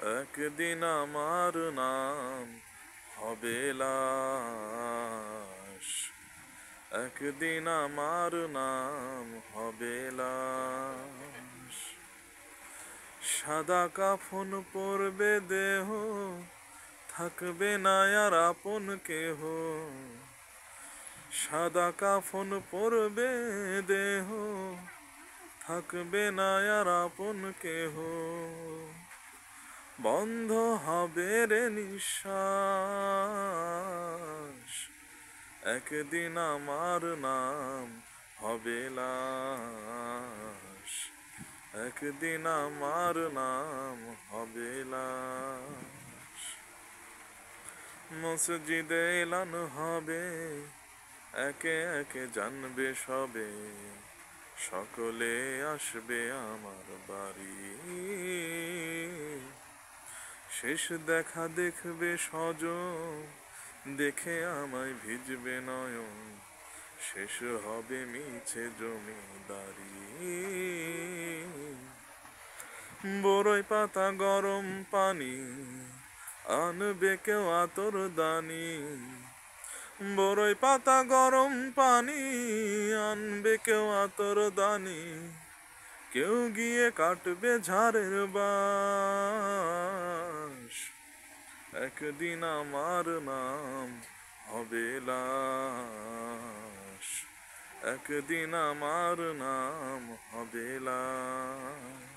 একদিন আমার নাম হবে লাশ, একদিন আমার নাম হবে লাশ। সাদা কাফন পরবে দেহ, থাকবে না আর আপন কেহ। সাদা কাফন পরবে দেহ, থাকবে না আর আপন কেহ। বন্ধ হবে রে নিঃশ্বাস, একদিন আমার নাম হবে লাশ, একদিন আমার নাম হবে লাশ। মসজিদে এলান হবে, একে একে জানবে সবে, সকলে আসবে আমার বাড়ি। শেষ দেখা দেখবে স্বজন, দেখে আমায় ভিজবে নয়ন, শেষ হবে মিছে জমিদারি। বড়ই পাতা গরম পানি, আনবে কেউ আতর দানি। বড়ই পাতা গরম পানি, আনবে কেউ আতর দানি। কেউ গিয়ে কাটবে ঝাড়ের বাঁশ, একদিন আমার নাম হবে লাশ, একদিন আমার নাম হবে লাশ।